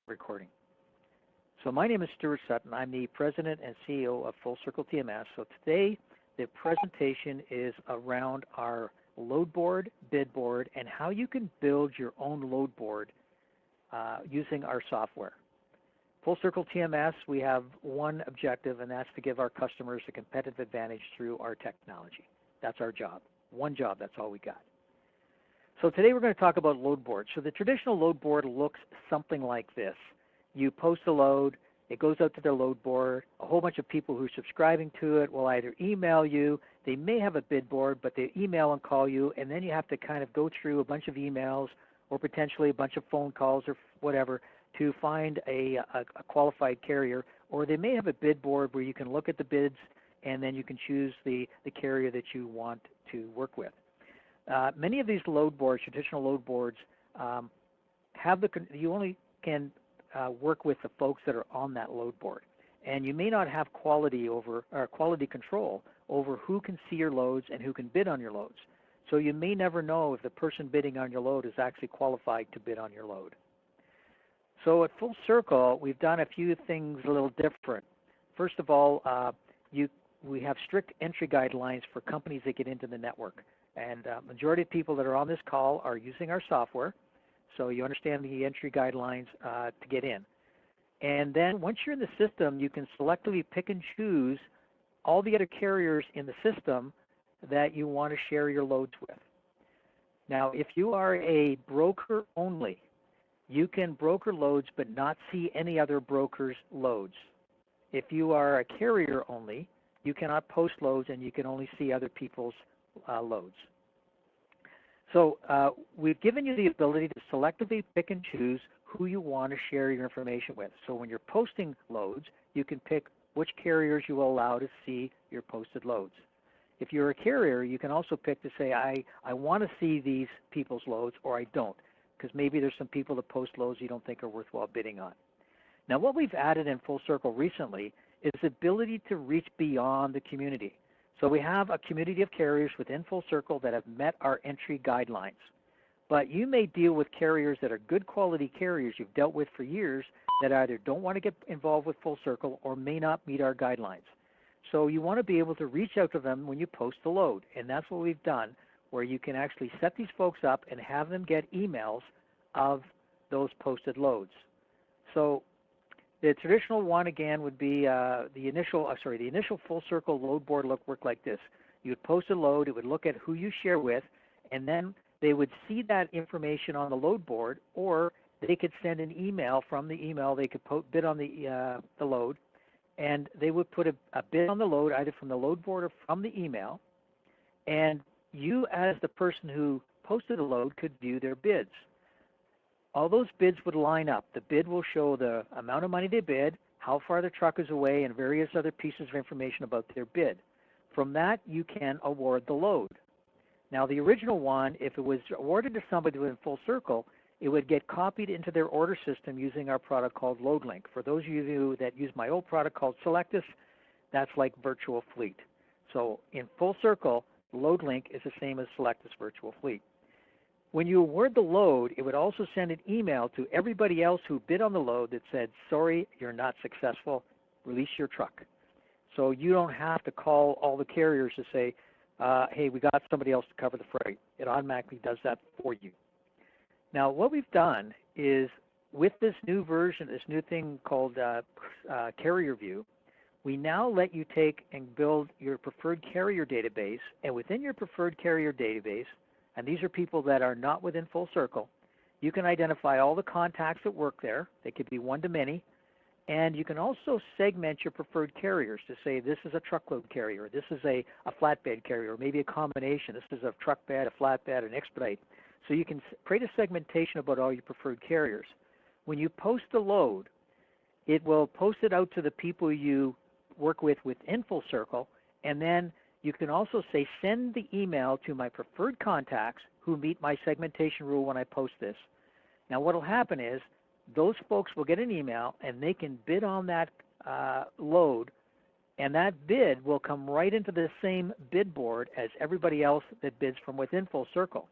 Recording. So my name is Stuart Sutton. I'm the President and CEO of Full Circle TMS. So today the presentation is around our load board, bid board, and how you can build your own load board using our software. Full Circle TMS, we have one objective, and that's to give our customers a competitive advantage through our technology. That's our job. One job, that's all we got. So today we're going to talk about load boards. So the traditional load board looks something like this. You post a load, it goes out to their load board, a whole bunch of people who are subscribing to it will either email you, they may have a bid board, but they email and call you, and then you have to kind of go through a bunch of emails or potentially a bunch of phone calls or whatever to find a qualified carrier, or they may have a bid board where you can look at the bids and then you can choose the carrier that you want to work with. Many of these load boards, traditional load boards, you only can work with the folks that are on that load board, and you may not have quality control over who can see your loads and who can bid on your loads. So you may never know if the person bidding on your load is actually qualified to bid on your load. So at Full Circle, we've done a few things a little different. First of all, we have strict entry guidelines for companies that get into the network. And majority of people that are on this call are using our software, so you understand the entry guidelines to get in. And then once you're in the system, you can selectively pick and choose all the other carriers in the system that you want to share your loads with. Now, if you are a broker only, you can broker loads but not see any other broker's loads. If you are a carrier only, you cannot post loads and you can only see other people's loads. So we've given you the ability to selectively pick and choose who you want to share your information with. So when you're posting loads, you can pick which carriers you will allow to see your posted loads. If you're a carrier, you can also pick to say, I want to see these people's loads, or I don't, because maybe there's some people that post loads you don't think are worthwhile bidding on. Now, what we've added in Full Circle recently is the ability to reach beyond the community. So we have a community of carriers within Full Circle that have met our entry guidelines. But you may deal with carriers that are good quality carriers you've dealt with for years that either don't want to get involved with Full Circle or may not meet our guidelines. So you want to be able to reach out to them when you post the load. And that's what we've done, where you can actually set these folks up and have them get emails of those posted loads. So the traditional one, again, would be the initial Full Circle load board work like this. You would post a load, it would look at who you share with, and then they would see that information on the load board, or they could send an email. From the email, they could bid on the load, and they would put a bid on the load either from the load board or from the email, and you as the person who posted a load could view their bids. All those bids would line up. The bid will show the amount of money they bid, how far the truck is away, and various other pieces of information about their bid. From that, you can award the load. Now, the original one, if it was awarded to somebody within Full Circle, it would get copied into their order system using our product called LoadLink. For those of you that use my old product called Selectus, that's like Virtual Fleet. So in Full Circle, LoadLink is the same as Selectus Virtual Fleet. When you award the load, it would also send an email to everybody else who bid on the load that said, sorry, you're not successful, release your truck. So you don't have to call all the carriers to say, hey, we got somebody else to cover the freight. It automatically does that for you. Now, what we've done is with this new version, this new thing called Carrier View, we now let you take and build your preferred carrier database, and within your preferred carrier database, and these are people that are not within Full Circle, you can identify all the contacts that work there. They could be one to many. And you can also segment your preferred carriers to say this is a truckload carrier, this is a flatbed carrier, or maybe a combination. This is a truck bed, a flatbed, an expedite. So you can create a segmentation about all your preferred carriers. When you post the load, it will post it out to the people you work with within Full Circle, and then you can also say, send the email to my preferred contacts who meet my segmentation rule when I post this. Now what will happen is those folks will get an email and they can bid on that load, and that bid will come right into the same bid board as everybody else that bids from within Full Circle.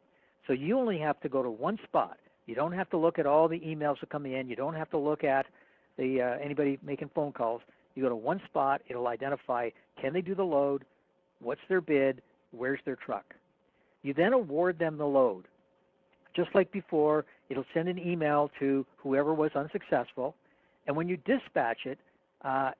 So you only have to go to one spot. You don't have to look at all the emails that come in. You don't have to look at anybody making phone calls. You go to one spot. It'll identify, can they do the load? What's their bid? Where's their truck? You then award them the load. Just like before, it'll send an email to whoever was unsuccessful. And when you dispatch it,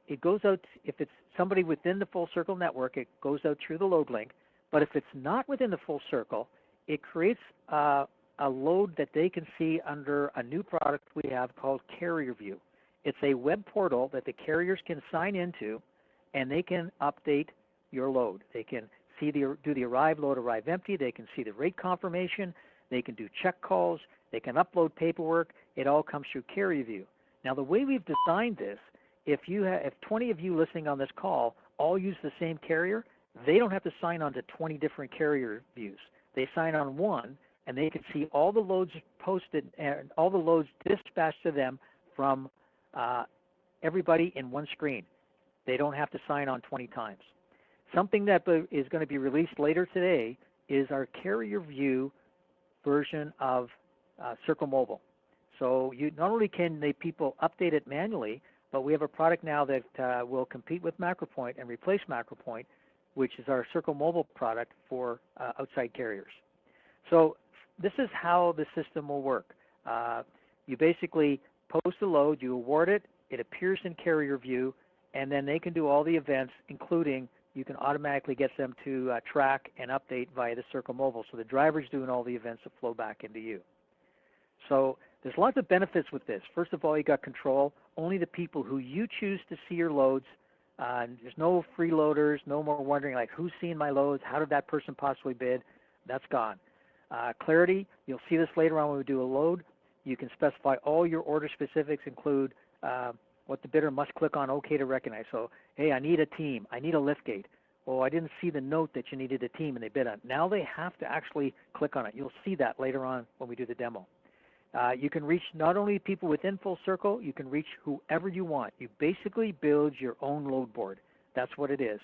it goes out, if it's somebody within the Full Circle network, it goes out through the load link. But if it's not within the Full Circle, it creates a load that they can see under a new product we have called Carrier View. It's a web portal that the carriers can sign into, and they can update your load. They can see do the arrive, load, arrive empty. They can see the rate confirmation. They can do check calls. They can upload paperwork. It all comes through Carrier View. Now, the way we've designed this, if 20 of you listening on this call all use the same carrier, they don't have to sign on to 20 different carrier views. They sign on one, and they can see all the loads posted and all the loads dispatched to them from everybody in one screen. They don't have to sign on 20 times. Something that is going to be released later today is our Carrier View version of Circle Mobile. So you not only can the people update it manually, but we have a product now that will compete with MacroPoint and replace MacroPoint, which is our Circle Mobile product for outside carriers. So this is how the system will work. You basically post a load, you award it, it appears in Carrier View, and then they can do all the events, including you can automatically get them to track and update via the Circle Mobile. So the driver's doing all the events that flow back into you. So there's lots of benefits with this. First of all, you got control. Only the people who you choose to see your loads. There's no freeloaders, no more wondering like who's seeing my loads, how did that person possibly bid? That's gone. Clarity, you'll see this later on when we do a load. You can specify all your order specifics, include what the bidder must click on OK to recognize. So, hey, I need a team. I need a liftgate. Oh, I didn't see the note that you needed a team and they bid on it. Now they have to actually click on it. You'll see that later on when we do the demo. You can reach not only people within Full Circle, you can reach whoever you want. You basically build your own load board. That's what it is.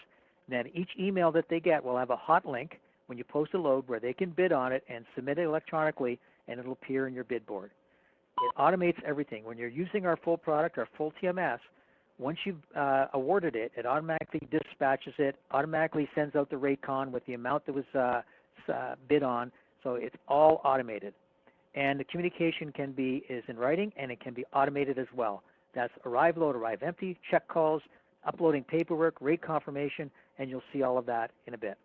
And then each email that they get will have a hot link when you post a load where they can bid on it and submit it electronically, and it'll appear in your bid board. It automates everything. When you're using our full product, our full TMS, once you've awarded it, it automatically dispatches it, automatically sends out the rate con with the amount that was bid on. So it's all automated. And the communication is in writing, and it can be automated as well. That's arrive, load, arrive empty, check calls, uploading paperwork, rate confirmation, and you'll see all of that in a bit.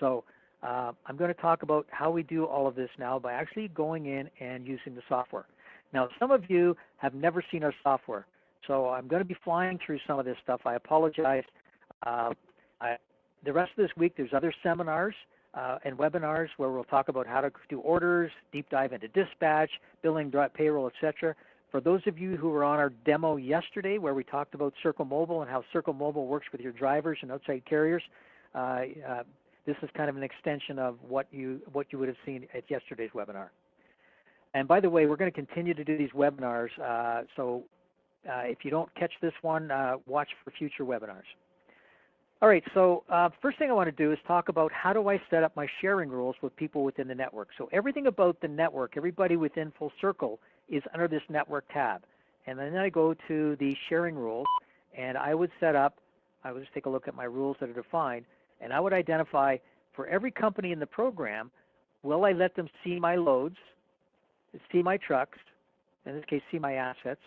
So I'm going to talk about how we do all of this now by actually going in and using the software. Now, some of you have never seen our software, so I'm going to be flying through some of this stuff. I apologize. The rest of this week, there's other seminars and webinars where we'll talk about how to do orders, deep dive into dispatch, billing, payroll, etc. For those of you who were on our demo yesterday where we talked about Circle Mobile and how Circle Mobile works with your drivers and outside carriers, this is kind of an extension of what you would have seen at yesterday's webinar. And by the way, we're going to continue to do these webinars, so if you don't catch this one, watch for future webinars. All right, so first thing I want to do is talk about how do I set up my sharing rules with people within the network. So everything about the network, everybody within Full Circle is under this network tab. And then I go to the sharing rules, and I would just take a look at my rules that are defined, and I would identify for every company in the program, will I let them see my loads, see my trucks, in this case see my assets,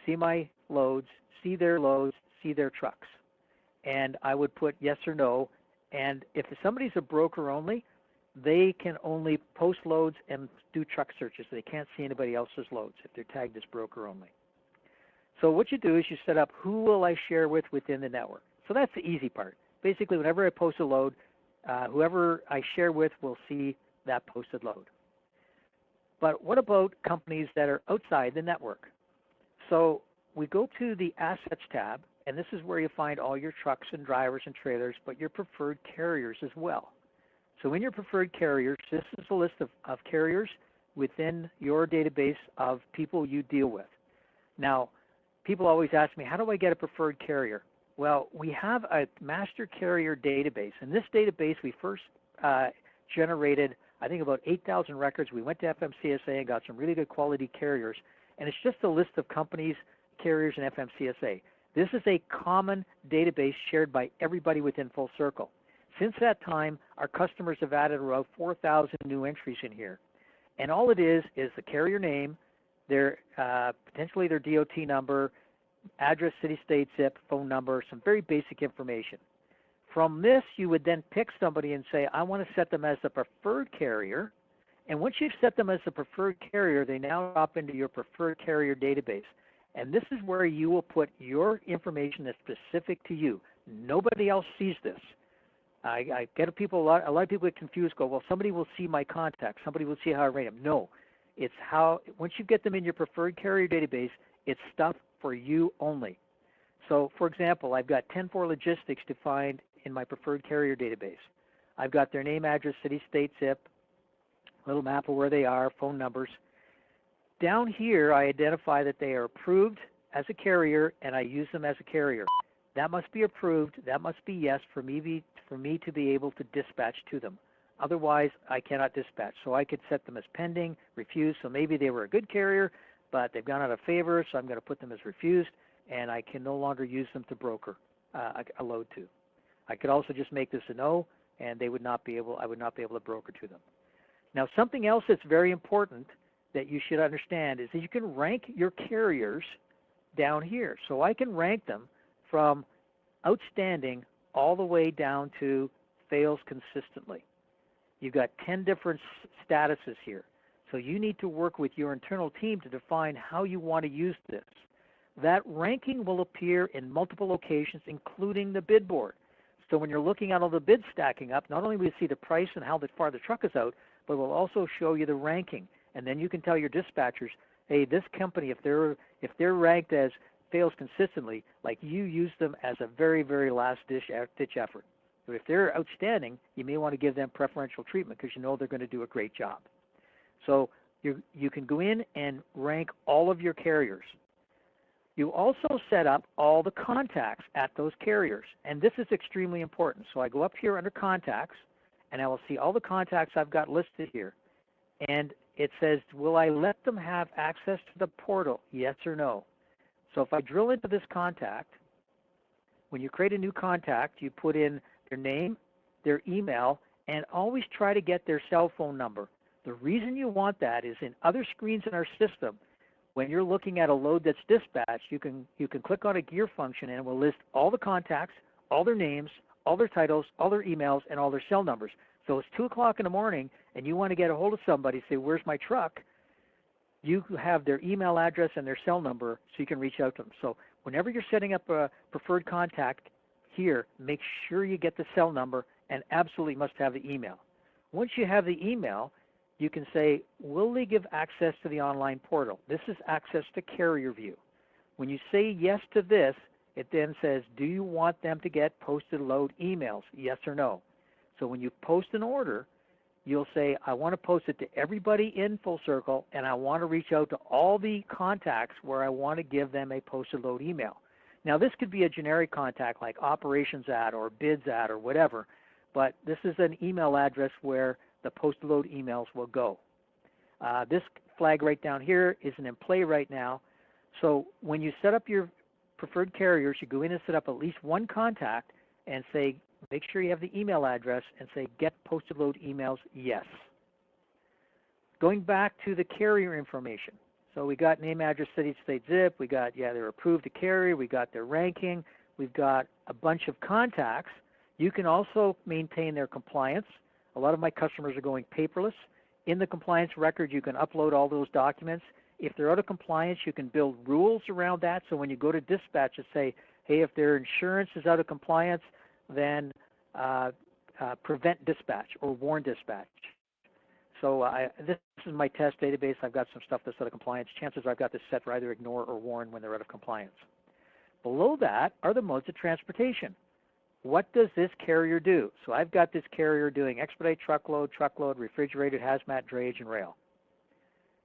see my loads, see their trucks. And I would put yes or no. And if somebody's a broker only, they can only post loads and do truck searches. They can't see anybody else's loads if they're tagged as broker only. So what you do is you set up who will I share with within the network. So that's the easy part. Basically, whenever I post a load, whoever I share with will see that posted load. But what about companies that are outside the network? So we go to the Assets tab, and this is where you find all your trucks and drivers and trailers, but your preferred carriers as well. So in your preferred carriers, this is a list of carriers within your database of people you deal with. Now, people always ask me, how do I get a preferred carrier? Well, we have a master carrier database. In this database, we first generated I think about 8,000 records. We went to FMCSA and got some really good quality carriers, and it's just a list of companies, carriers, and FMCSA. This is a common database shared by everybody within Full Circle. Since that time, our customers have added around 4,000 new entries in here. And all it is the carrier name, their potentially their DOT number, address, city, state, zip, phone number, some very basic information. From this, you would then pick somebody and say, I want to set them as the preferred carrier. And once you've set them as the preferred carrier, they now drop into your preferred carrier database. And this is where you will put your information that's specific to you. Nobody else sees this. I get a lot of people get confused, go, well, somebody will see my contacts. Somebody will see how I rate them. No. It's how, once you get them in your preferred carrier database, it's stuff for you only. So, for example, I've got 10-4 logistics defined in my preferred carrier database. I've got their name, address, city, state, zip, little map of where they are, phone numbers. Down here, I identify that they are approved as a carrier, and I use them as a carrier. That must be approved. That must be yes for me to be able to dispatch to them. Otherwise, I cannot dispatch. So I could set them as pending, refused. So maybe they were a good carrier, but they've gone out of favor, so I'm going to put them as refused, and I can no longer use them to broker a load to. I could also just make this a no, and I would not be able to broker to them. Now, something else that's very important that you should understand is that you can rank your carriers down here. So I can rank them from outstanding all the way down to fails consistently. You've got 10 different statuses here. So you need to work with your internal team to define how you want to use this. That ranking will appear in multiple locations, including the bid board. So when you're looking at all the bids stacking up, not only will you see the price and how far the truck is out, but it will also show you the ranking. And then you can tell your dispatchers, hey, this company, if they're ranked as fails consistently, like you use them as a very, very last ditch effort. But if they're outstanding, you may want to give them preferential treatment because you know they're going to do a great job. So you can go in and rank all of your carriers. You also set up all the contacts at those carriers, and this is extremely important. So I go up here under contacts, and I will see all the contacts I've got listed here. And it says, will I let them have access to the portal, yes or no? So if I drill into this contact, when you create a new contact, you put in their name, their email, and always try to get their cell phone number. The reason you want that is in other screens in our system, when you're looking at a load that's dispatched, you can click on a gear function and it will list all the contacts, all their names, all their titles, all their emails, and all their cell numbers. So it's 2 o'clock in the morning and you want to get a hold of somebody, say, where's my truck? You have their email address and their cell number so you can reach out to them. So whenever you're setting up a preferred contact here, make sure you get the cell number and absolutely must have the email. Once you have the email, you can say, will they give access to the online portal? This is access to carrier view. When you say yes to this, it then says, do you want them to get posted load emails, yes or no? So when you post an order, you'll say, I want to post it to everybody in Full Circle, and I want to reach out to all the contacts where I want to give them a posted load email. Now, this could be a generic contact like operations at or bids at or whatever, but this is an email address where the posted load emails will go. This flag right down here isn't in play right now. So when you set up your preferred carriers, you go in and set up at least one contact and say, make sure you have the email address and say, get posted load emails, yes. Going back to the carrier information. So we got name, address, city, state, zip. We got, they're approved to carry. We got their ranking. We've got a bunch of contacts. You can also maintain their compliance. A lot of my customers are going paperless. In the compliance record, you can upload all those documents. If they're out of compliance, you can build rules around that. So when you go to dispatch and say, hey, if their insurance is out of compliance, then prevent dispatch or warn dispatch. So this is my test database. I've got some stuff that's out of compliance. Chances are I've got this set for either ignore or warn when they're out of compliance. Below that are the modes of transportation. What does this carrier do? So I've got this carrier doing expedite truckload, refrigerated, hazmat, drayage, and rail.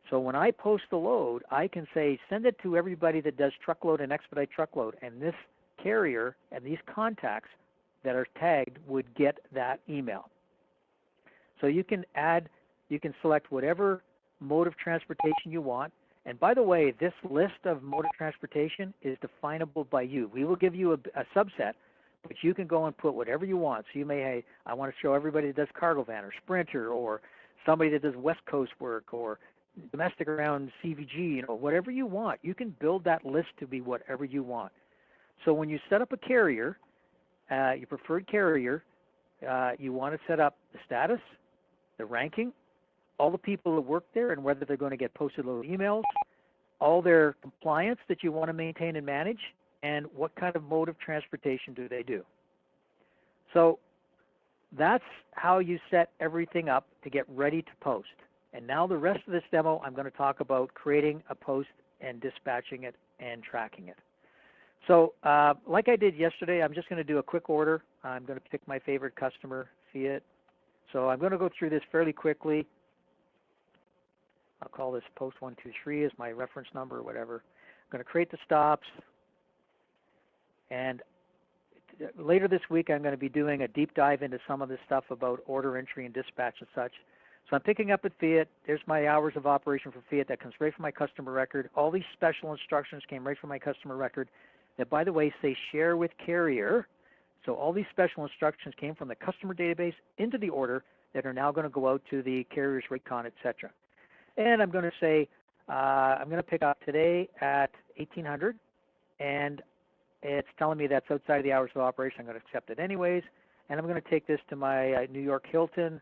So when I post the load, I can say, send it to everybody that does truckload and expedite truckload, and this carrier and these contacts that are tagged would get that email. So you can add You can select whatever mode of transportation you want. And by the way, this list of mode of transportation is definable by you. We will give you a subset, but you can go and put whatever you want. So you may, hey, I want to show everybody that does cargo van or sprinter or somebody that does West Coast work or domestic around CVG, whatever you want. You can build that list to be whatever you want. So when you set up a carrier, your preferred carrier, you want to set up the status, the ranking, all the people that work there and whether they're going to get posted load emails, all their compliance that you want to maintain and manage, and what kind of mode of transportation do they do. So that's how you set everything up to get ready to post. And now the rest of this demo, I'm going to talk about creating a post and dispatching it and tracking it. So like I did yesterday, I'm just going to do a quick order. I'm going to pick my favorite customer, Fiat. So I'm going to go through this fairly quickly. I'll call this post 123 as my reference number or whatever. I'm going to create the stops. And later this week, I'm going to be doing a deep dive into some of this stuff about order entry and dispatch and such. So I'm picking up at Fiat. There's my hours of operation for Fiat. That comes right from my customer record. All these special instructions came right from my customer record that, by the way, say share with carrier. So all these special instructions came from the customer database into the order that are now going to go out to the carrier's Raycon, etc. And I'm going to say, I'm going to pick up today at 1800, and it's telling me that's outside of the hours of operation. I'm going to accept it anyways, and I'm going to take this to my New York Hilton,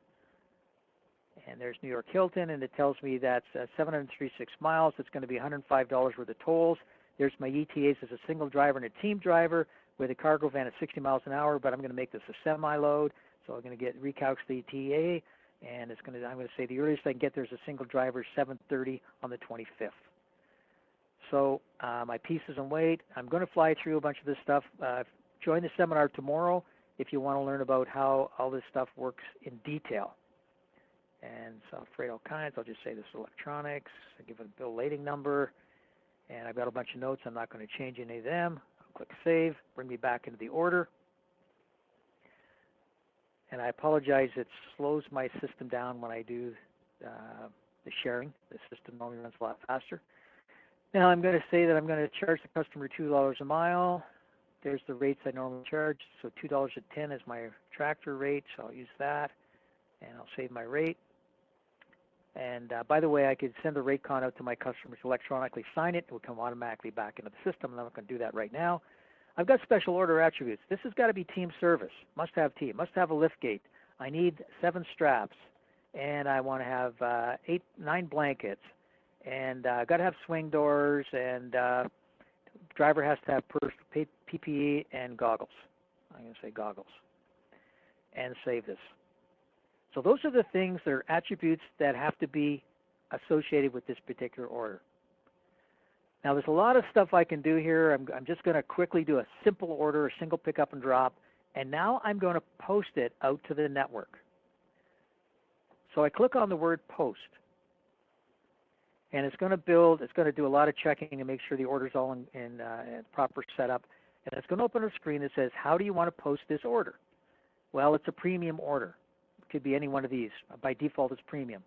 and there's New York Hilton, and it tells me that's 736 miles. It's going to be $105 worth of tolls. There's my ETAs as a single driver and a team driver with a cargo van at 60 miles an hour, but I'm going to make this a semi-load, so I'm going to recalculate the ETA. And I'm going to say the earliest I can get there is a single driver, 7:30 on the 25th. So my pieces and weight, I'm going to fly through a bunch of this stuff. Join the seminar tomorrow if you want to learn about how all this stuff works in detail. And so I'll freight all kinds. I'll just say this is electronics. I give it a bill lading number. And I've got a bunch of notes. I'm not going to change any of them. I'll click Save, bring me back into the order. And I apologize, it slows my system down when I do the sharing. The system normally runs a lot faster. Now I'm going to say that I'm going to charge the customer $2 a mile. There's the rates I normally charge. So $2.10 is my tractor rate, so I'll use that. And I'll save my rate. And by the way, I could send the Raycon out to my customers, electronically sign it. It will come automatically back into the system. I'm not going to do that right now. I've got special order attributes. This has got to be team service. Must have team. Must have a lift gate. I need 7 straps. And I want to have 9 blankets. And I've got to have swing doors. And driver has to have PPE and goggles. I'm going to say goggles. And save this. So those are the things that are attributes that have to be associated with this particular order. Now, there's a lot of stuff I can do here. I'm just going to quickly do a simple order, a single pickup and drop, and now I'm going to post it out to the network. So I click on the word post, and it's going to build, it's going to do a lot of checking and make sure the order's all in proper setup, and it's going to open a screen that says, how do you want to post this order? Well, it's a premium order. It could be any one of these. By default, it's premium.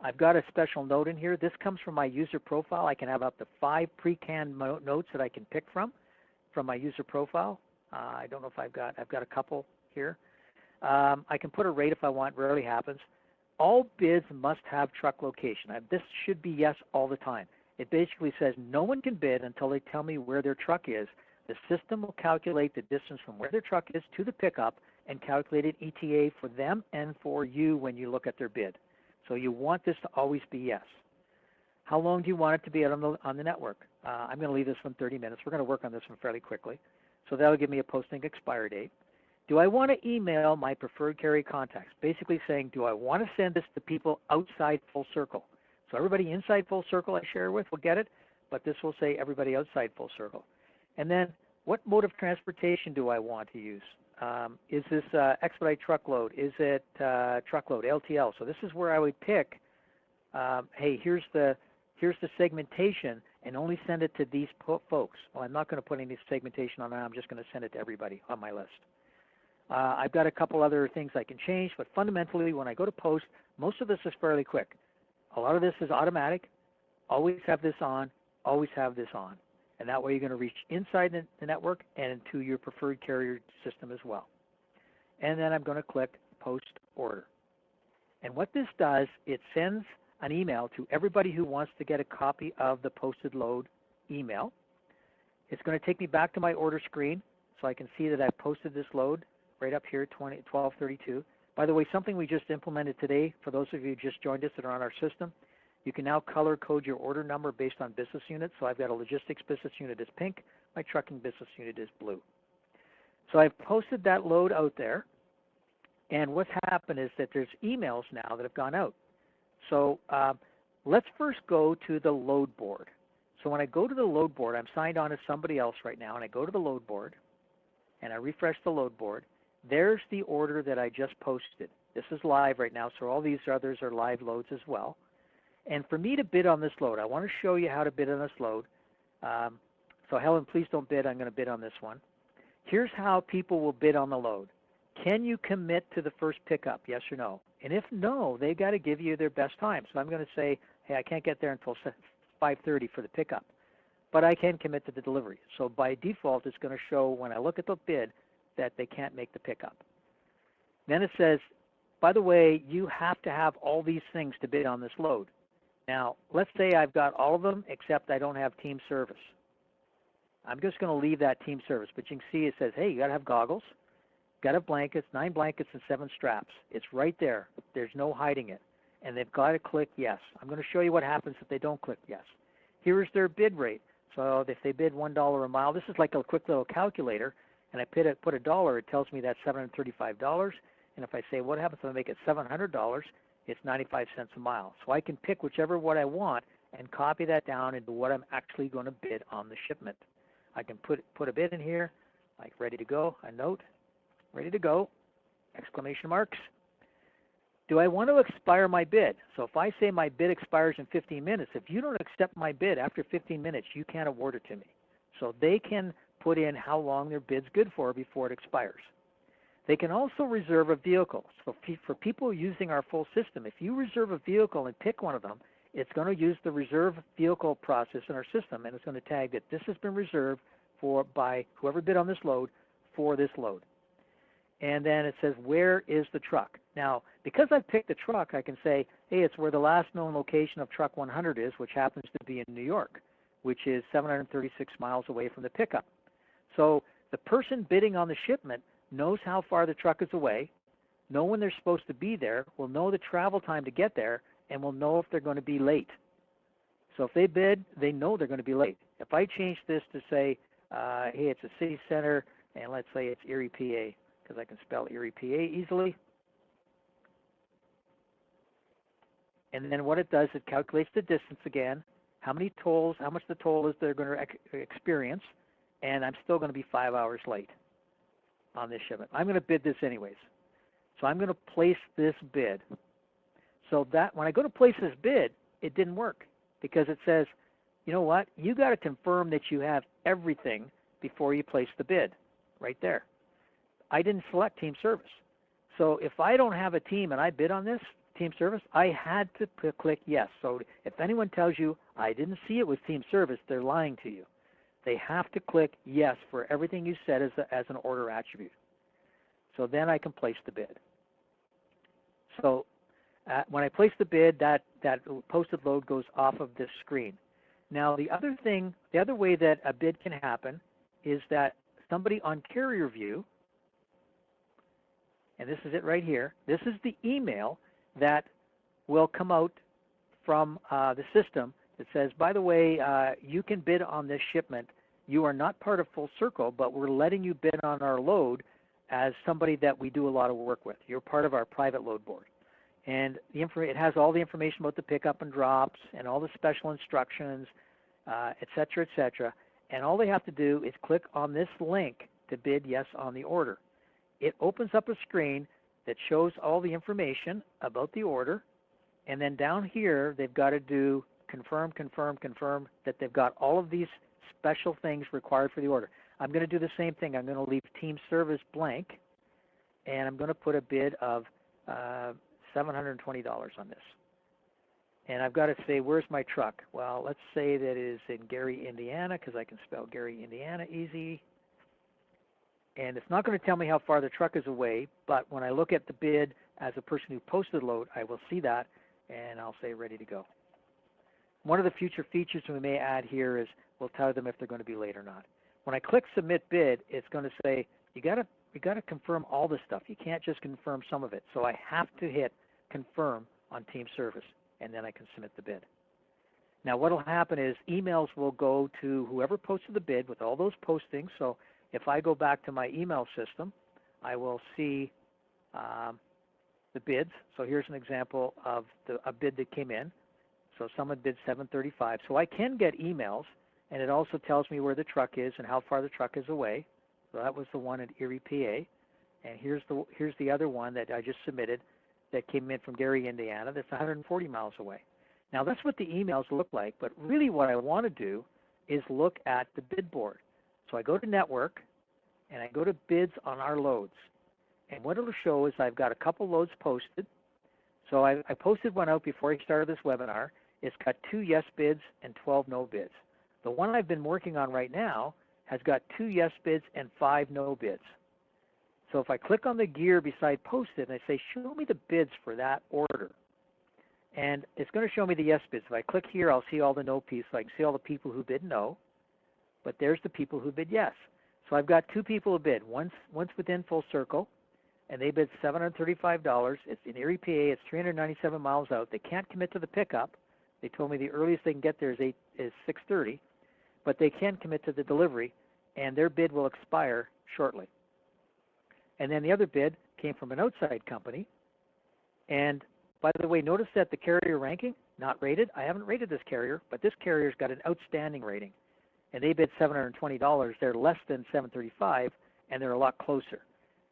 I've got a special note in here. This comes from my user profile. I can have up to 5 pre-canned notes that I can pick from my user profile. I don't know if I've got a couple here. I can put a rate if I want. Rarely happens. All bids must have truck location. This should be yes all the time. It basically says no one can bid until they tell me where their truck is. The system will calculate the distance from where their truck is to the pickup and calculate an ETA for them and for you when you look at their bid. So you want this to always be yes. How long do you want it to be on the network? I'm going to leave this one 30 minutes. We're going to work on this one fairly quickly. So that'll give me a posting expire date. Do I want to email my preferred carrier contacts? Basically saying, do I want to send this to people outside Full Circle? So everybody inside Full Circle I share with will get it, but this will say everybody outside Full Circle. And then what mode of transportation do I want to use? Is this expedite truckload? Is it truckload, LTL? So this is where I would pick, hey, here's the segmentation, and only send it to these folks. Well, I'm not going to put any segmentation on that. I'm just going to send it to everybody on my list. I've got a couple other things I can change, but fundamentally, when I go to post, most of this is fairly quick. A lot of this is automatic. Always have this on. Always have this on. And that way you're going to reach inside the network and into your preferred carrier system as well. And then I'm going to click Post Order. And what this does, it sends an email to everybody who wants to get a copy of the posted load email. It's going to take me back to my order screen so I can see that I've posted this load right up here, 1232. By the way, something we just implemented today, for those of you who just joined us that are on our system, you can now color code your order number based on business unit. So I've got a logistics business unit is pink, my trucking business unit is blue. So I've posted that load out there, and what's happened is that there's emails now that have gone out. So let's first go to the load board. So when I go to the load board, I'm signed on as somebody else right now, and I go to the load board, and I refresh the load board. There's the order that I just posted. This is live right now, so all these others are live loads as well. And for me to bid on this load, I want to show you how to bid on this load. So Helen, please don't bid. I'm going to bid on this one. Here's how people will bid on the load. Can you commit to the first pickup, yes or no? And if no, they got to give you their best time. So I'm going to say, hey, I can't get there until 5:30 for the pickup, but I can commit to the delivery. So by default, it's going to show when I look at the bid that they can't make the pickup. Then it says, by the way, you have to have all these things to bid on this load. Now, let's say I've got all of them except I don't have team service. I'm just going to leave that team service, but you can see it says, hey, you got to have goggles, got to have blankets, 9 blankets and 7 straps. It's right there. There's no hiding it. And they've got to click yes. I'm going to show you what happens if they don't click yes. Here's their bid rate. So if they bid $1 a mile, this is like a quick little calculator, and I put a dollar, it tells me that's $735. And if I say, what happens if I make it $700, it's 95 cents a mile. So I can pick whichever what I want and copy that down into what I'm actually going to bid on the shipment. I can put a bid in here, like ready to go, a note, ready to go, exclamation marks. Do I want to expire my bid? So if I say my bid expires in 15 minutes, if you don't accept my bid after 15 minutes, you can't award it to me. So they can put in how long their bid's good for before it expires. They can also reserve a vehicle. So for people using our full system, if you reserve a vehicle and pick one of them, it's going to use the reserve vehicle process in our system, and it's going to tag that this has been reserved by whoever bid on this load for this load. And then it says, where is the truck? Now, because I've picked the truck, I can say, hey, it's where the last known location of truck 100 is, which happens to be in New York, which is 736 miles away from the pickup. So the person bidding on the shipment knows how far the truck is away, know when they're supposed to be there, will know the travel time to get there, and will know if they're going to be late. So if they bid, they know they're going to be late. If I change this to say, hey, it's a city center, and let's say it's Erie, PA, because I can spell Erie, PA easily. And then what it does, it calculates the distance again, how many tolls, how much the toll is they're going to experience, and I'm still going to be 5 hours late on this shipment. I'm going to bid this anyways. So I'm going to place this bid. So that when I go to place this bid, it didn't work because it says, you know what, you got to confirm that you have everything before you place the bid right there. I didn't select team service. So if I don't have a team and I bid on this team service, I had to click yes. So if anyone tells you I didn't see it with team service, they're lying to you. They have to click yes for everything you said as an order attribute. So then I can place the bid. So when I place the bid, that posted load goes off of this screen. Now the other way that a bid can happen is that somebody on carrier view, and this is it right here, this is the email that will come out from the system that says, by the way, you can bid on this shipment. You are not part of Full Circle, but we're letting you bid on our load as somebody that we do a lot of work with. You're part of our private load board. And it has all the information about the pickup and drops and all the special instructions, et cetera, et cetera. And all they have to do is click on this link to bid yes on the order. It opens up a screen that shows all the information about the order. And then down here, they've got to do confirm, confirm, confirm that they've got all of these special things required for the order. I'm going to do the same thing. I'm going to leave team service blank. and I'm going to put a bid of $720 on this. And I've got to say, where's my truck? Well, let's say that it is in Gary, Indiana, because I can spell Gary, Indiana easy. And it's not going to tell me how far the truck is away, but when I look at the bid as a person who posted the load, I will see that, and I'll say ready to go. One of the future features we may add here is we'll tell them if they're going to be late or not. When I click submit bid, it's going to say you got to confirm all this stuff. You can't just confirm some of it. So I have to hit confirm on team service, and then I can submit the bid. Now what will happen is emails will go to whoever posted the bid with all those postings. So if I go back to my email system, I will see the bids. So here's an example of a bid that came in. So someone bid $735. So I can get emails, and it also tells me where the truck is and how far the truck is away. So that was the one in Erie, PA. And here's the other one that I just submitted that came in from Gary, Indiana. That's 140 miles away. Now that's what the emails look like, but really what I want to do is look at the bid board. So I go to network, and I go to bids on our loads. And what it'll show is I've got a couple loads posted. So I posted one out before I started this webinar. It's got 2 yes bids and 12 no bids. The one I've been working on right now has got 2 yes bids and 5 no bids. So if I click on the gear beside posted and I say show me the bids for that order, and it's going to show me the yes bids. If I click here, I'll see all the no pieces. So I can see all the people who bid no, but there's the people who bid yes. So I've got 2 people who bid. One's within Full Circle, and they bid $735. It's in Erie, PA. It's 397 miles out. They can't commit to the pickup. They told me the earliest they can get there is 6:30, but they can commit to the delivery, and their bid will expire shortly. And then the other bid came from an outside company. And by the way, notice that the carrier ranking, not rated. I haven't rated this carrier, but this carrier's got an outstanding rating. And they bid $720. They're less than $735, and they're a lot closer.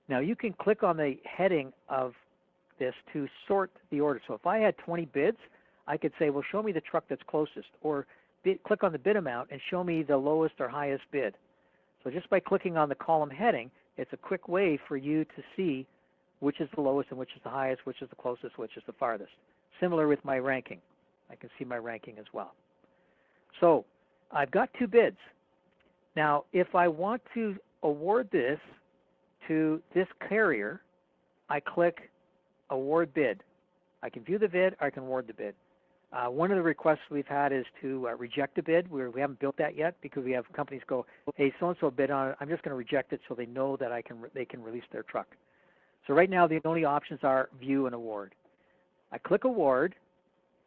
Now you can click on the heading of this to sort the order. So if I had 20 bids, I could say, well, show me the truck that's closest, or click on the bid amount and show me the lowest or highest bid. So just by clicking on the column heading, it's a quick way for you to see which is the lowest and which is the highest, which is the closest, which is the farthest. Similar with my ranking. I can see my ranking as well. So I've got 2 bids. Now, if I want to award this to this carrier, I click award bid. I can view the bid, or I can award the bid. One of the requests we've had is to reject a bid. We haven't built that yet because we have companies go, hey, so-and-so bid on it. I'm just going to reject it so they know that they can release their truck. So right now the only options are view and award. I click award,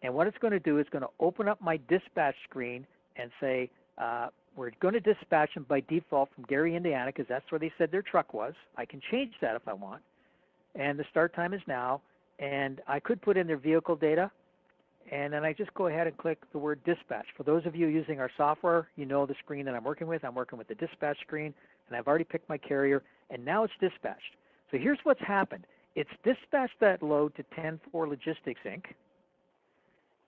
and what it's going to do is going to open up my dispatch screen and say, we're going to dispatch them by default from Gary, Indiana, because that's where they said their truck was. I can change that if I want. And the start time is now. And I could put in their vehicle data, and then I just go ahead and click the word dispatch. For those of you using our software, you know the screen that I'm working with. I'm working with the dispatch screen, and I've already picked my carrier, and now it's dispatched. So here's what's happened. It's dispatched that load to 10-4 Logistics, Inc.,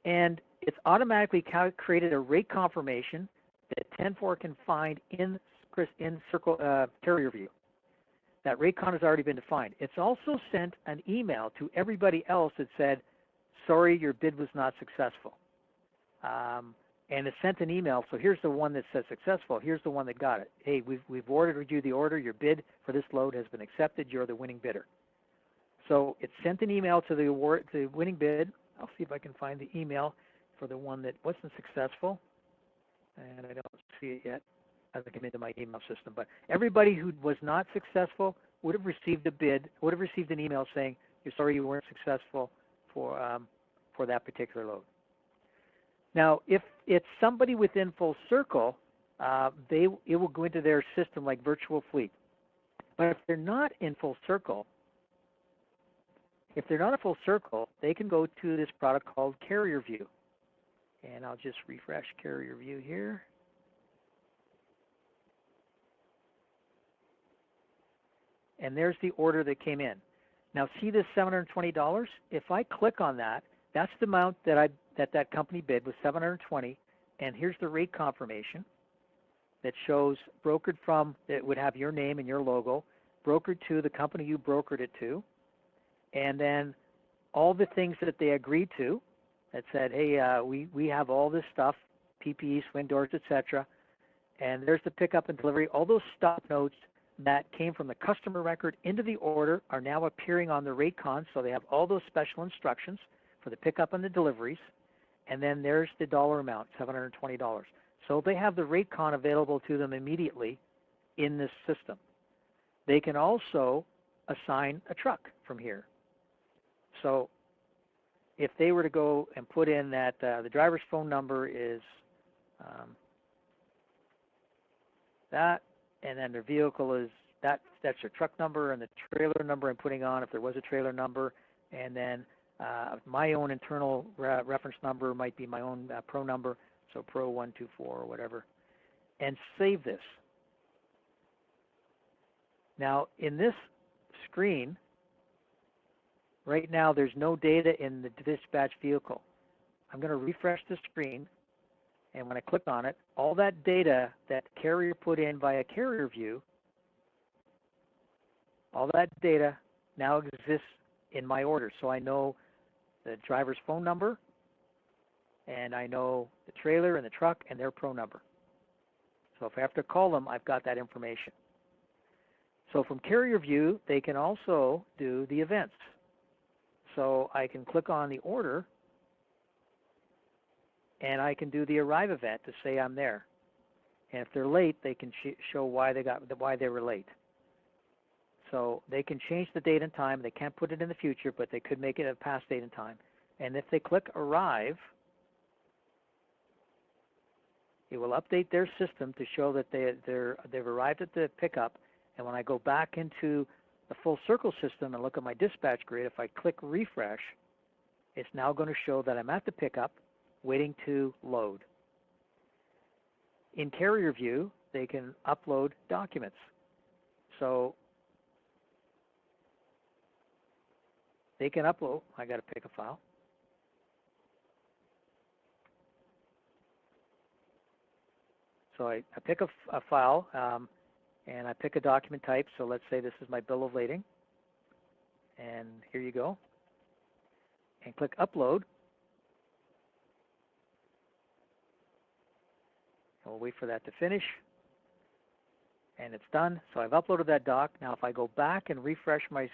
and it's automatically created a rate confirmation that 10-4 can find in Circle Carrier View. That rate con has already been defined. It's also sent an email to everybody else that said, sorry, your bid was not successful. And it sent an email. So here's the one that says successful. Here's the one that got it. Hey, we've ordered you the order. Your bid for this load has been accepted. You're the winning bidder. So it sent an email to the winning bid. I'll see if I can find the email for the one that wasn't successful. And I don't see it yet. I haven't come into my email system, but everybody who was not successful would have received a bid, would have received an email saying, "You're sorry you weren't successful for that particular load." Now, if it's somebody within Full Circle, it will go into their system like Virtual Fleet. But if they're not in Full Circle, they can go to this product called Carrier View, and I'll just refresh Carrier View here. And there's the order that came in. Now see this $720? If I click on that, that's the amount that company bid was $720, and here's the rate confirmation that shows brokered from, it would have your name and your logo, brokered to the company you brokered it to, and then all the things that they agreed to that said, hey, we have all this stuff, PPE, swing doors, etc., and there's the pickup and delivery. All those stop notes that came from the customer record into the order are now appearing on the rate con, so they have all those special instructions for the pickup and the deliveries, and then there's the dollar amount, $720. So they have the rate con available to them immediately in this system. They can also assign a truck from here. So if they were to go and put in that the driver's phone number is that, and then their vehicle is that's their truck number, and the trailer number I'm putting on if there was a trailer number, and then my own internal reference number might be my own pro number, so pro 124 or whatever, and save this. Now in this screen, right now there's no data in the dispatch vehicle. I'm going to refresh the screen, and when I click on it, all that data that carrier put in via carrier view, all that data now exists in my order. So I know the driver's phone number, and I know the trailer and the truck and their pro number. So if I have to call them, I've got that information. So from carrier view, they can also do the events. So I can click on the order, and I can do the arrive event to say I'm there. And if they're late, they can show why they were late. So they can change the date and time. They can't put it in the future, but they could make it a past date and time. And if they click arrive, it will update their system to show that they've arrived at the pickup. And when I go back into the full circle system and look at my dispatch grid, if I click refresh, it's now going to show that I'm at the pickup waiting to load. In carrier view, they can upload documents. So they can upload, I got to pick a file. So I pick a file, and I pick a document type. So let's say this is my bill of lading. And here you go. And click upload. And we'll wait for that to finish. And it's done. So I've uploaded that doc. Now if I go back and refresh my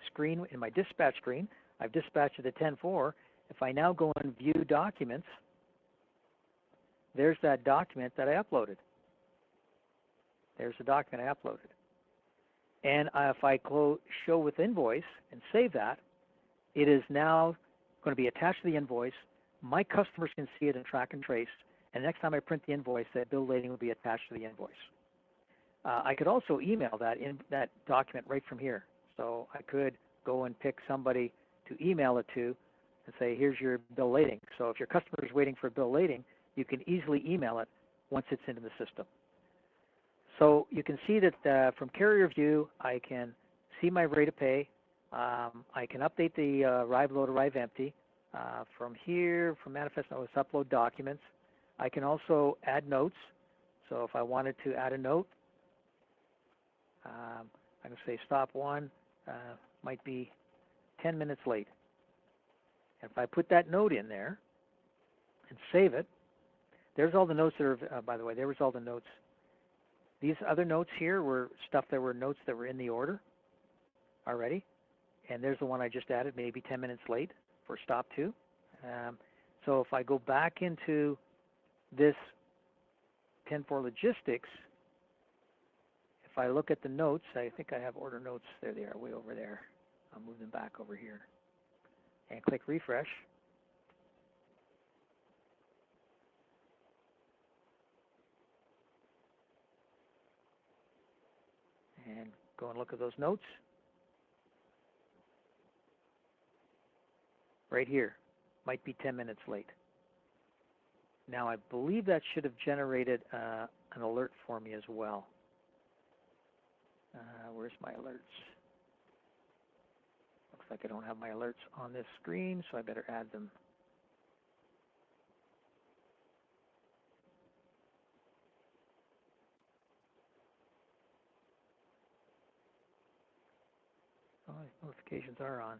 screen, in my dispatch screen, I've dispatched it at 10:04. If I now go and view documents, there's that document that I uploaded. There's the document I uploaded. And if I show with invoice and save that, it is now going to be attached to the invoice. My customers can see it and track and trace. And next time I print the invoice, that bill lading will be attached to the invoice. I could also email that document right from here. So I could go and pick somebody to email it to and say, here's your bill lading. So if your customer is waiting for bill lading, you can easily email it once it's into the system. So you can see that from carrier view, I can see my rate of pay. I can update the arrive load, arrive empty. From here, from manifest notice, upload documents. I can also add notes. So if I wanted to add a note, I can say stop one, might be 10 minutes late. And if I put that note in there and save it, there's all the notes that are, by the way, there was all the notes. These other notes here were stuff that were notes that were in the order already. And there's the one I just added, maybe 10 minutes late for stop 2. So if I go back into this 10-4 logistics, if I look at the notes, I think I have order notes. There they are, way over there. I'll move them back over here. And click refresh. And go and look at those notes. Right here, might be 10 minutes late. Now I believe that should have generated an alert for me as well. Where's my alerts? Looks like I don't have my alerts on this screen, so I better add them. Notifications are on.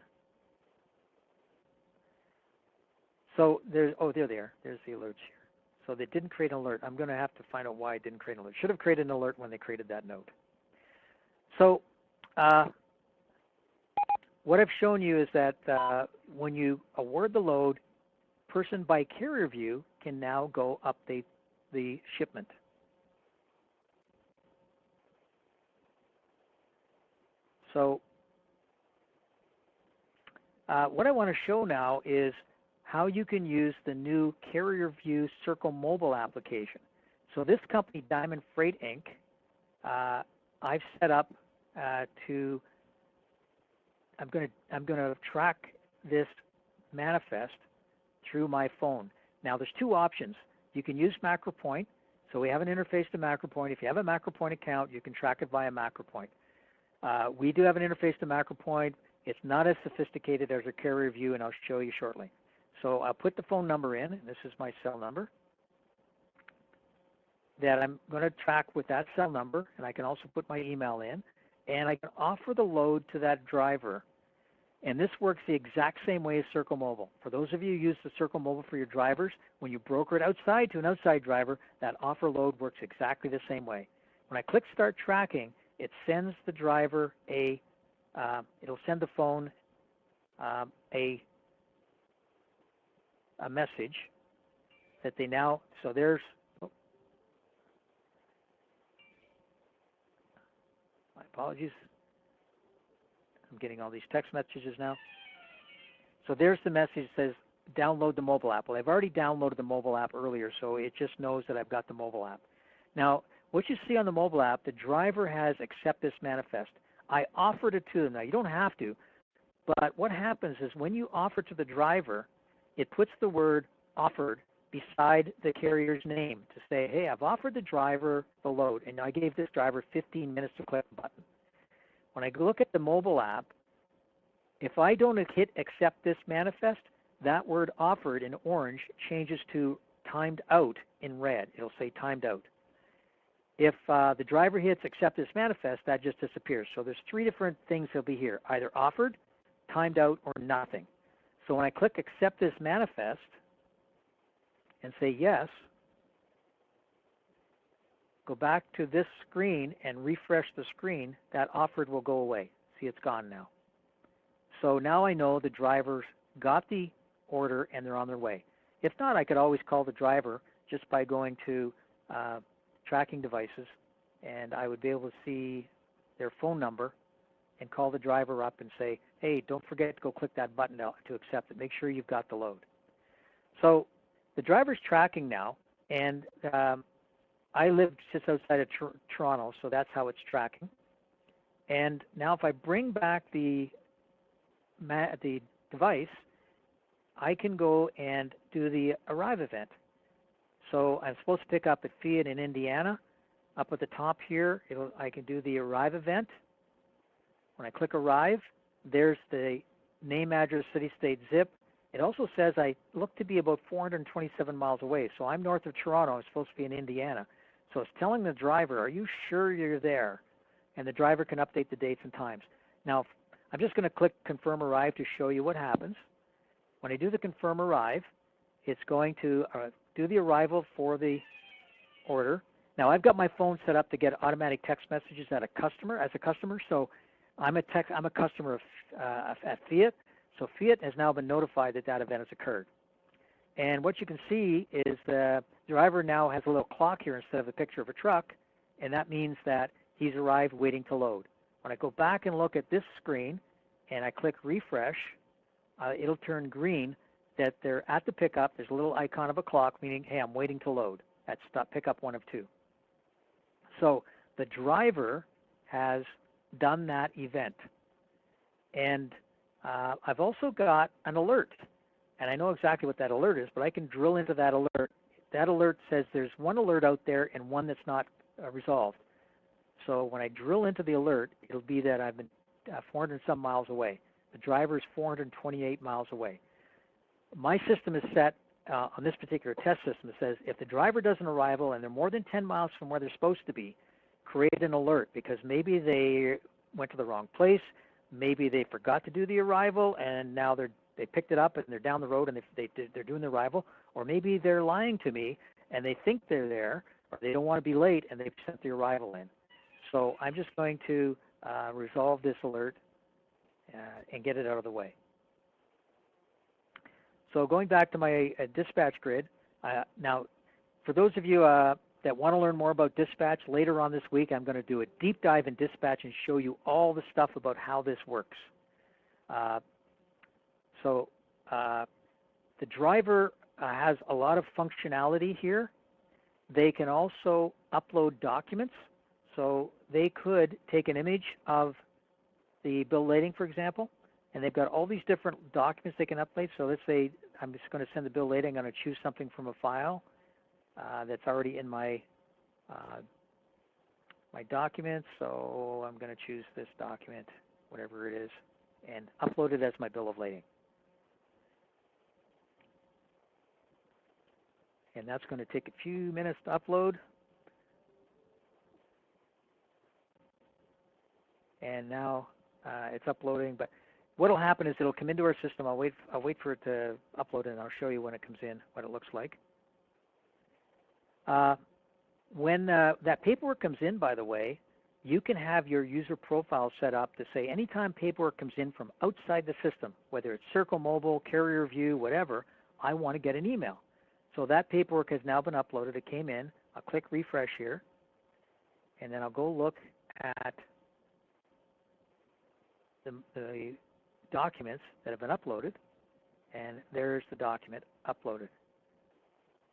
So there's, oh, there they are. There's the alerts here. So they didn't create an alert. I'm going to have to find out why it didn't create an alert. Should have created an alert when they created that note. So what I've shown you is that when you award the load, person by carrier view can now go update the shipment. So what I want to show now is how you can use the new Carrier View Circle mobile application. So this company, Diamond Freight Inc., I've set up to. I'm going to track this manifest through my phone. Now, there's two options. You can use MacroPoint. So we have an interface to MacroPoint. If you have a MacroPoint account, you can track it via MacroPoint. We do have an interface to MacroPoint. It's not as sophisticated as a Carrier View, and I'll show you shortly. So I'll put the phone number in, and this is my cell number, that I'm going to track with that cell number, and I can also put my email in, and I can offer the load to that driver. And this works the exact same way as Circle Mobile. For those of you who use the Circle Mobile for your drivers, when you broker it outside to an outside driver, that offer load works exactly the same way. When I click Start Tracking, it sends the driver it'll send the phone a message that they now, so there's, oh, my apologies. I'm getting all these text messages now. So there's the message that says download the mobile app. Well, I've already downloaded the mobile app earlier, so it just knows that I've got the mobile app. Now, what you see on the mobile app, the driver has accept this manifest. I offered it to them. Now, you don't have to, but what happens is when you offer to the driver, it puts the word offered beside the carrier's name to say, hey, I've offered the driver the load, and I gave this driver 15 minutes to click the button. When I look at the mobile app, if I don't hit accept this manifest, that word offered in orange changes to timed out in red. It'll say timed out. If the driver hits accept this manifest, that just disappears. So there's three different things that'll be here, either offered, timed out, or nothing. So when I click accept this manifest and say yes, go back to this screen and refresh the screen, that offered will go away. See, it's gone now. So now I know the drivers got the order and they're on their way. If not, I could always call the driver just by going to tracking devices, and I would be able to see their phone number and call the driver up and say, hey, don't forget to go click that button to accept it. Make sure you've got the load. So the driver's tracking now, and I live just outside of Toronto, so that's how it's tracking. And now if I bring back the device, I can go and do the arrive event. So I'm supposed to pick up at Fiat in Indiana. Up at the top here, I can do the arrive event. When I click arrive, there's the name, address, city, state, zip. It also says I look to be about 427 miles away. So I'm north of Toronto. I'm supposed to be in Indiana. So it's telling the driver, are you sure you're there? And the driver can update the dates and times. Now, I'm just going to click confirm arrive to show you what happens. When I do the confirm arrive, it's going to do the arrival for the order. Now, I've got my phone set up to get automatic text messages as a customer. So I'm a customer at Fiat. So Fiat has now been notified that that event has occurred. And what you can see is the driver now has a little clock here instead of a picture of a truck, and that means that he's arrived waiting to load. When I go back and look at this screen and I click refresh, it'll turn green that they're at the pickup. There's a little icon of a clock, meaning, hey, I'm waiting to load. That's pickup 1 of 2. So the driver has done that event. And I've also got an alert. And I know exactly what that alert is, but I can drill into that alert. That alert says there's one alert out there and one that's not resolved. So when I drill into the alert, it'll be that I've been 400 and some miles away. The driver is 428 miles away. My system is set on this particular test system. It says if the driver doesn't arrive and they're more than 10 miles from where they're supposed to be, create an alert because maybe they went to the wrong place, maybe they forgot to do the arrival and now they picked it up and they're down the road and they're doing the arrival, or maybe they're lying to me and they think they're there, or they don't want to be late and they've sent the arrival in. So I'm just going to resolve this alert and get it out of the way. So going back to my dispatch grid, now for those of you that want to learn more about dispatch, later on this week I'm going to do a deep dive in dispatch and show you all the stuff about how this works. So the driver has a lot of functionality here. They can also upload documents. So they could take an image of the bill lading, for example, and they've got all these different documents they can upload. So let's say I'm just going to send the bill lading. I'm going to choose something from a file that's already in my my documents. So I'm going to choose this document, whatever it is, and upload it as my bill of lading. And that's going to take a few minutes to upload. And now it's uploading. But what will happen is it'll come into our system. I'll wait for it to upload, and I'll show you when it comes in what it looks like. When that paperwork comes in, by the way, you can have your user profile set up to say anytime paperwork comes in from outside the system, whether it's Circle Mobile, Carrier View, whatever, I want to get an email. So that paperwork has now been uploaded. It came in. I'll click refresh here, and then I'll go look at the documents that have been uploaded, and there's the document uploaded.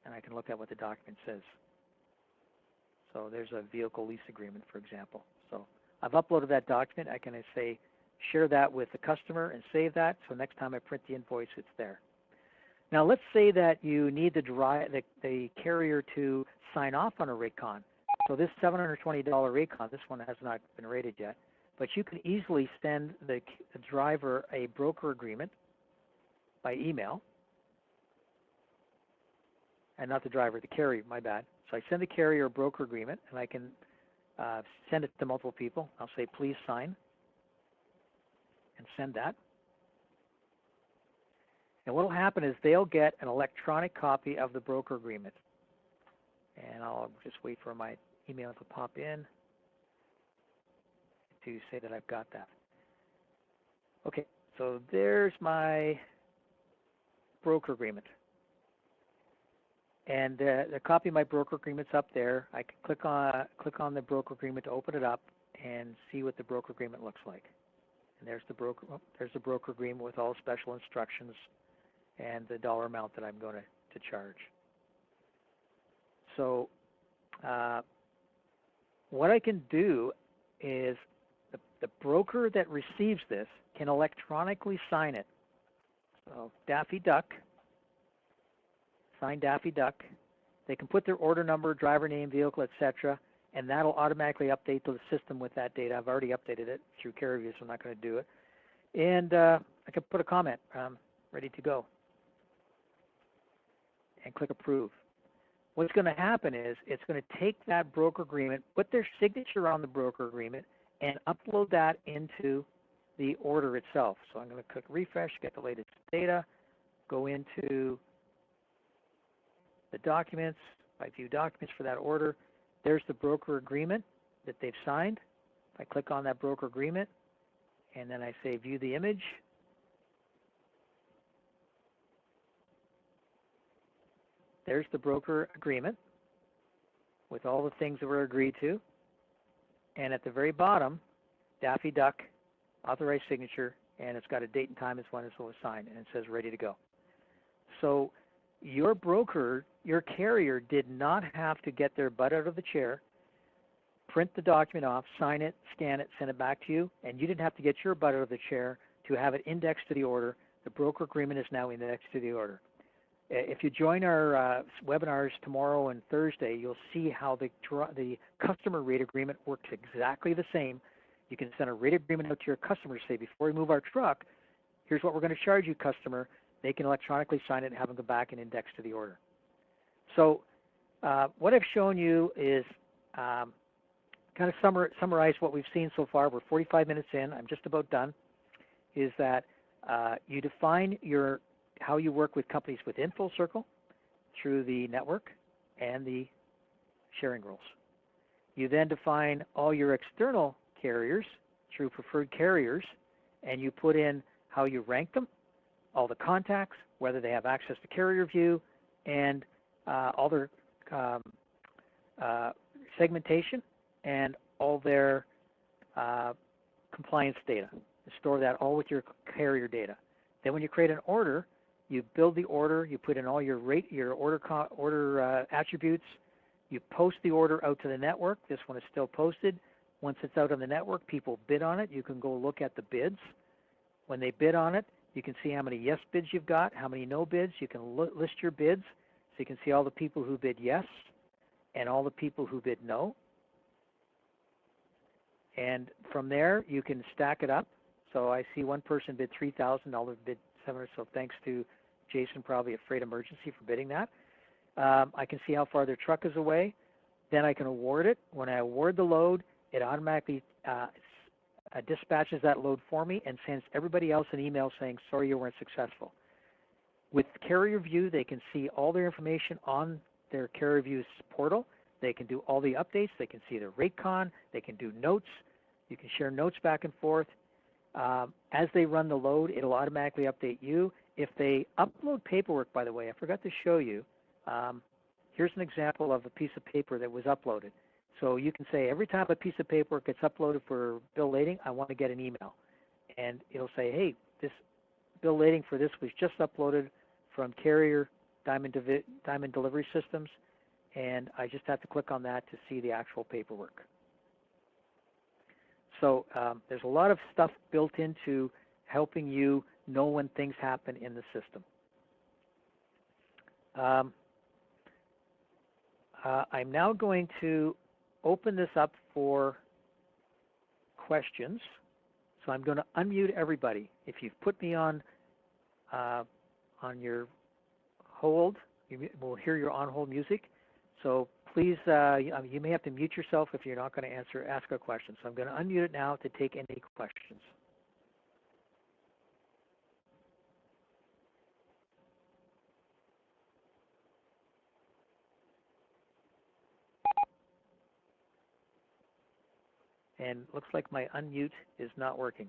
And I can look at what the document says. So there's a vehicle lease agreement, for example. So I've uploaded that document. I can say share that with the customer and save that, so next time I print the invoice, it's there. Now let's say that you need the carrier to sign off on a rate-con. So this $720 rate-con, this one has not been rated yet, but you can easily send the driver a broker agreement by email. And not the driver, the carrier, my bad. So I send the carrier a broker agreement, and I can send it to multiple people. I'll say, please sign, and send that. And what will happen is they'll get an electronic copy of the broker agreement. And I'll just wait for my email to pop in to say that I've got that. Okay, so there's my broker agreement. And the copy of my broker agreement's up there. I can click on the broker agreement to open it up and see what the broker agreement looks like. And there's the broker agreement with all special instructions and the dollar amount that I'm going to charge. So what I can do is the broker that receives this can electronically sign it. So Daffy Duck, sign Daffy Duck. They can put their order number, driver name, vehicle, etc., and that'll automatically update to the system with that data. I've already updated it through CarrierView, so I'm not going to do it. And I can put a comment, ready to go, and click approve. What's going to happen is it's going to take that broker agreement, put their signature on the broker agreement, and upload that into the order itself. So I'm going to click refresh, get the latest data, go into the documents, I view documents for that order. There's the broker agreement that they've signed. If I click on that broker agreement, and then I say view the image, there's the broker agreement with all the things that were agreed to. And at the very bottom, Daffy Duck, authorized signature, and it's got a date and time as when it was signed, and it says ready to go. So your broker, your carrier, did not have to get their butt out of the chair, print the document off, sign it, scan it, send it back to you, and you didn't have to get your butt out of the chair to have it indexed to the order. The broker agreement is now indexed to the order. If you join our webinars tomorrow and Thursday, you'll see how the customer rate agreement works exactly the same. You can send a rate agreement out to your customer, say, before we move our truck, here's what we're going to charge you, customer. They can electronically sign it and have them go back and index to the order. So what I've shown you is kind of summarize what we've seen so far. We're 45 minutes in. I'm just about done. Is that you define how you work with companies within Full Circle through the network and the sharing rules. You then define all your external carriers through preferred carriers, and you put in how you rank them, all the contacts, whether they have access to carrier view, and all their segmentation and all their compliance data. Store that all with your carrier data. Then when you create an order, you build the order, you put in all your order attributes, you post the order out to the network. This one is still posted. Once it's out on the network, people bid on it. You can go look at the bids. When they bid on it, you can see how many yes bids you've got, how many no bids. You can list your bids, so you can see all the people who bid yes and all the people who bid no. And from there, you can stack it up. So I see one person bid $3,000, others bid $700. So thanks to Jason, probably at Freight Emergency, for bidding that. I can see how far their truck is away. Then I can award it. When I award the load, it automatically dispatches that load for me and sends everybody else an email saying, sorry, you weren't successful. With Carrier View, they can see all their information on their Carrier View's portal. They can do all the updates. They can see the rate con. They can do notes. You can share notes back and forth. As they run the load, it'll automatically update you. If they upload paperwork, by the way, I forgot to show you. Here's an example of a piece of paper that was uploaded. So you can say, every time a piece of paperwork gets uploaded for bill lading, I want to get an email. And it'll say, hey, this bill lading for this was just uploaded from Carrier Diamond Delivery Systems, and I just have to click on that to see the actual paperwork. So there's a lot of stuff built into helping you know when things happen in the system. I'm now going to open this up for questions. So I'm going to unmute everybody. If you've put me on your hold, we'll hear your on-hold music. So please, you may have to mute yourself if you're not going to ask a question. So I'm going to unmute it now to take any questions. And looks like my unmute is not working.